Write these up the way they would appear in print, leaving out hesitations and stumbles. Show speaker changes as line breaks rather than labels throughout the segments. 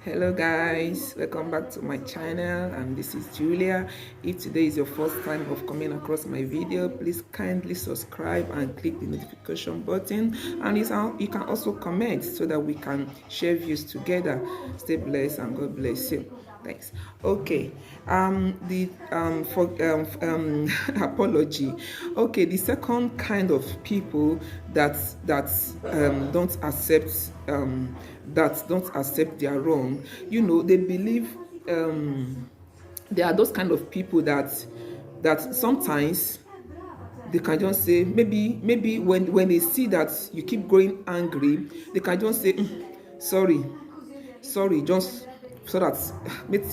Hello guys, welcome back to my channel, and this is Julia. If today is your first time of coming across my video, please kindly subscribe and click the notification button, and you can also comment so that we can share views together. Stay blessed and God bless you. Thanks. Okay. Apology. Okay, the second kind of people that don't accept their wrong. They believe there are those kind of people that sometimes they can just say, maybe when they see that you keep growing angry, they can just say, sorry, just so that make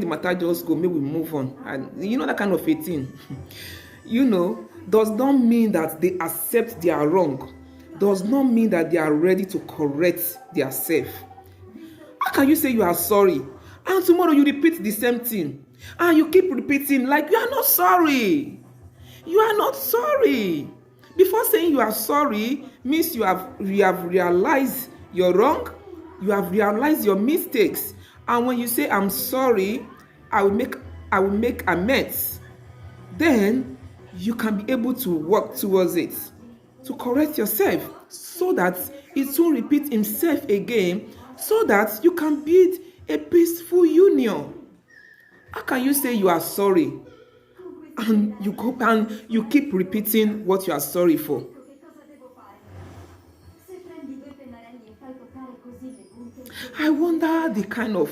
the matter just go, maybe we move on, and that kind of a thing. Does not mean that they accept their wrong, does not mean that they are ready to correct their self. How can you say you are sorry and tomorrow you repeat the same thing, and you keep repeating like you are not sorry? You are not sorry. Before saying you are sorry means you have realized your wrong, you have realized your mistakes, and when you say I'm sorry, I will make amends, then you can be able to work towards it, to correct yourself, so that it won't repeat himself again, so that you can build a peaceful union. How can you say you are sorry and you keep repeating what you are sorry for? I wonder the kind of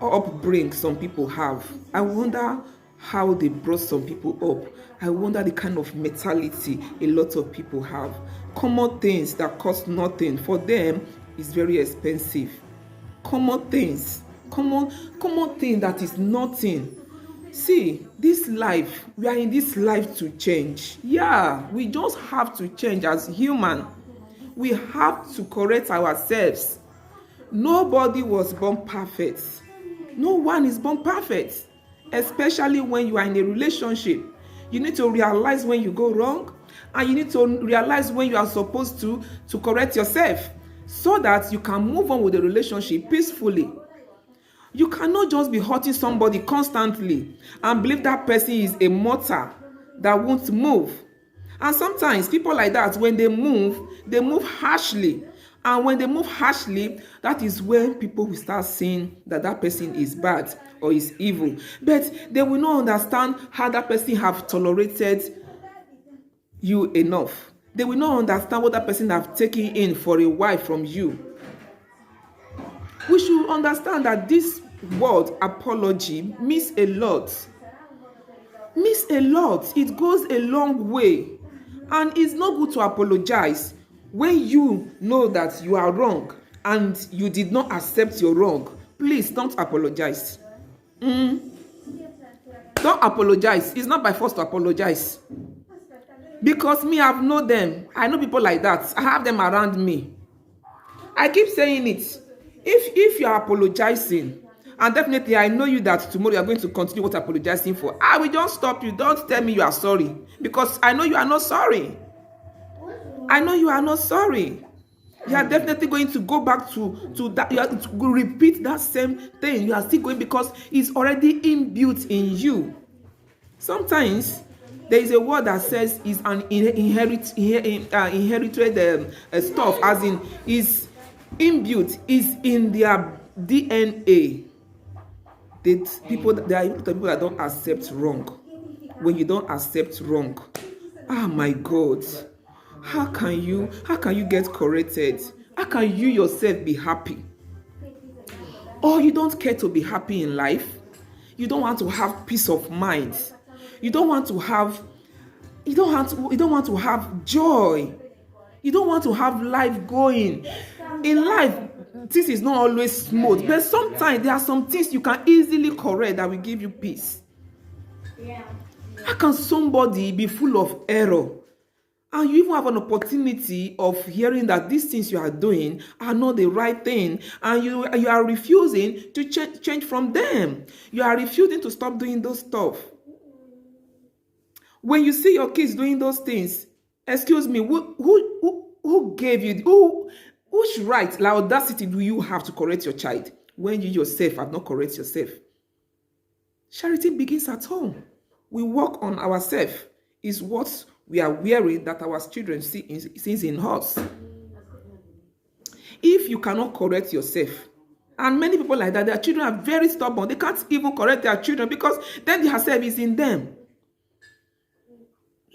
upbringing some people have. I wonder how they brought some people up. I wonder the kind of mentality a lot of people have. Common things that cost nothing, for them is very expensive. Common things that is nothing. See, this life, we are in this life to change. Yeah, we just have to change as human. We have to correct ourselves. Nobody was born perfect. No one is born perfect. Especially when you are in a relationship. You need to realize when you go wrong, and you need to realize when you are supposed to correct yourself, so that you can move on with the relationship peacefully. You cannot just be hurting somebody constantly and believe that person is a mortar that won't move. And sometimes people like that, when they move harshly. And when they move harshly, that is when people will start saying that person is bad or is evil. But they will not understand how that person have tolerated you enough. They will not understand what that person have taken in for a while from you. We should understand that this word apology means a lot. It goes a long way. And it's not good to apologize when you know that you are wrong and you did not accept your wrong. Please don't apologize. Don't apologize. It's not by force to apologize. Because me, I've known them. I know people like that. I have them around me. I keep saying it. If you are apologizing, and definitely I know you that tomorrow you are going to continue what apologizing for, I will just stop you. Don't tell me you are sorry, because I know you are not sorry. I know you are not sorry. You are definitely going to go back to that. You are to repeat that same thing. You are still going, because it's already inbuilt in you. Sometimes there is a word that says is an inherited stuff, as in is inbuilt, is in their DNA. There are people that don't accept wrong. When you don't accept wrong, oh my God, how can you get corrected? How can you yourself be happy? Or you don't care to be happy in life? You don't want to have peace of mind. You don't want to have joy. You don't want to have life going. In life, this is not always smooth, but sometimes there are some things you can easily correct that will give you peace. How can somebody be full of error, and you even have an opportunity of hearing that these things you are doing are not the right thing, and you are refusing to change from them? You are refusing to stop doing those stuff. When you see your kids doing those things, excuse me, who gave you, Which right, like audacity do you have to correct your child when you yourself have not correct yourself? Charity begins at home. We work on ourselves. Is what we are wearing that our children sees in us. If you cannot correct yourself, and many people like that, their children are very stubborn. They can't even correct their children because then the herself is in them.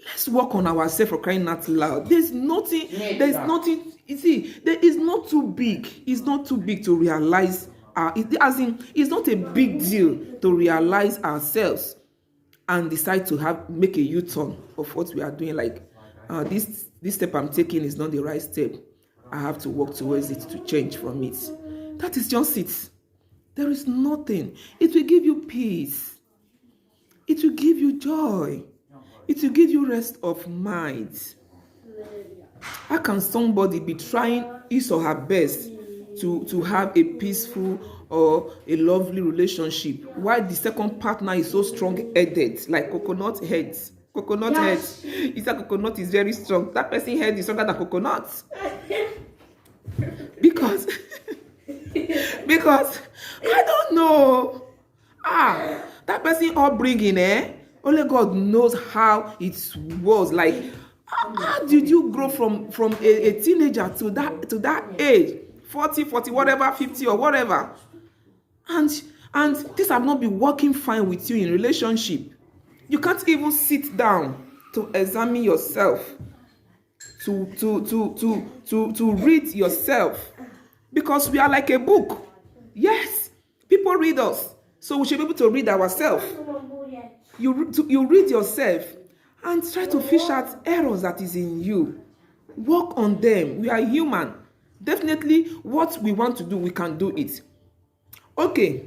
Let's work on ourselves, for crying out loud. There's nothing, you see, there is not too big. It's not too big to realize, it's not a big deal to realize ourselves and decide to make a U-turn of what we are doing. Like, this step I'm taking is not the right step. I have to work towards it to change from it. That is just it. There is nothing. It will give you peace. It will give you joy. It will give you rest of mind. How can somebody be trying his or her best to have a peaceful or a lovely relationship while the second partner is so strong-headed, like coconut heads? Coconut heads. It's a coconut is very strong. That person's head is stronger than coconut. Because I don't know. That person upbringing, only God knows how it was. Like, how did you grow from a teenager to that age, 40, whatever, 50 or whatever, and this have not been working fine with you in relationship? You can't even sit down to examine yourself, to read yourself, because we are like a book. Yes, people read us, so we should be able to read ourselves. You read yourself and try to fish out errors that is in you. Work on them. We are human. Definitely, what we want to do, we can do it. Okay,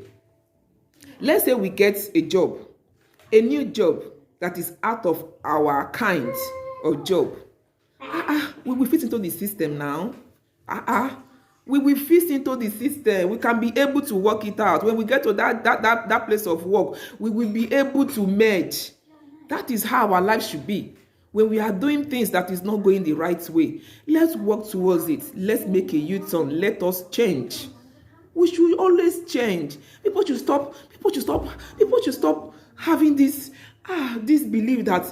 let's say we get a job, a new job that is out of our kind of job. We will fit into the system now. We will fit into the system. We can be able to work it out. When we get to that place of work, we will be able to merge. That is how our life should be. When we are doing things that is not going the right way, let's work towards it. Let's make a U-turn. Let us change. We should always change. People should stop having this belief that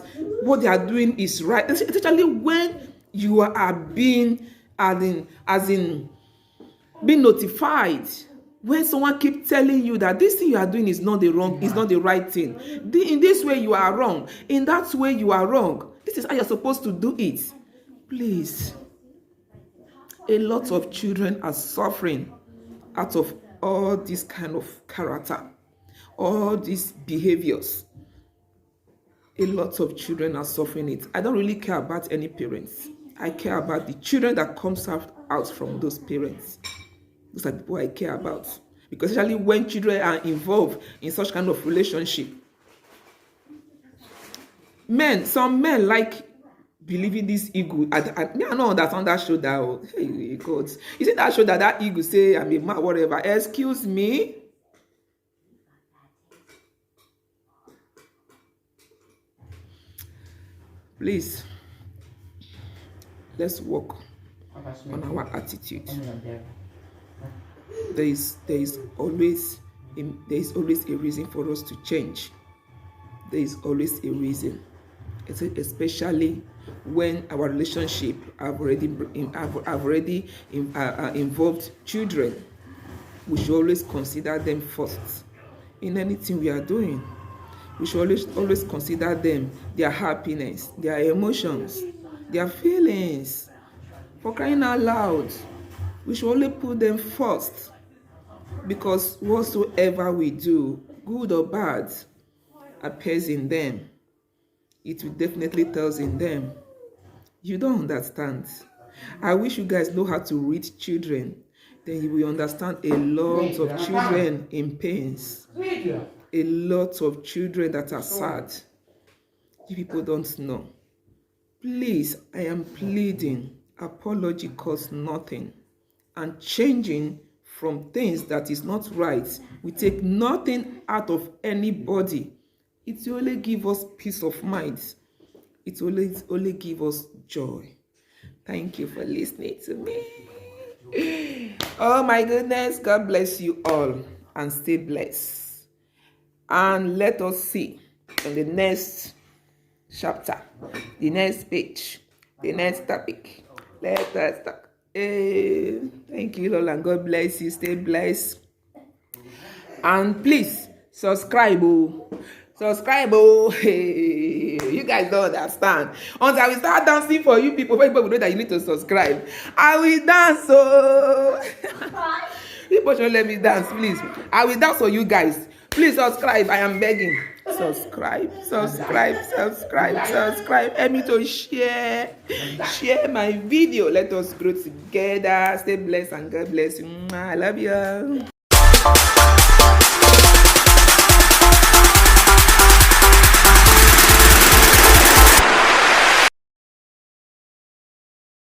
what they are doing is right. Especially when you are being being notified. When someone keeps telling you that this thing you are doing is not the right thing. In this way you are wrong. In that way you are wrong. This is how you're supposed to do it. Please. A lot of children are suffering out of all this kind of character, all these behaviors. A lot of children are suffering it. I don't really care about any parents. I care about the children that comes out from those parents. Those are the people I care about. Because especially when children are involved in such kind of relationship. Some men like believing this ego. I don't understand that show that. Hey, God. Is it that show that ego say, I'm a man, whatever? Excuse me? Please, let's work on our attitude. There is always a reason for us to change. There is always a reason, especially when our relationship have already involved children. We should always consider them first in anything we are doing. We should always consider them, their happiness, their emotions, their feelings. For crying out loud, we should only put them first. Because whatsoever we do, good or bad, appears in them. It will definitely tells in them. You don't understand. I wish you guys know how to read children. Then you will understand a lot of children in pains. A lot of children that are sad. You people don't know. Please, I am pleading. Apology costs nothing. And changing from things that is not right, we take nothing out of anybody. It will only give us peace of mind. It will only give us joy. Thank you for listening to me. Oh my goodness, God bless you all and stay blessed. And let us see in the next chapter, the next page, the next topic. Let us talk. Thank you, Lord, and God bless you. Stay blessed. And please subscribe. Subscribe. Hey, you guys don't understand. Until I will start dancing for you people, when people know that you need to subscribe, I will dance. People should let me dance, please. I will dance for you guys. Please subscribe. I am begging. Subscribe. Help me to share my video. Let us grow together. Stay blessed and God bless you. I love you.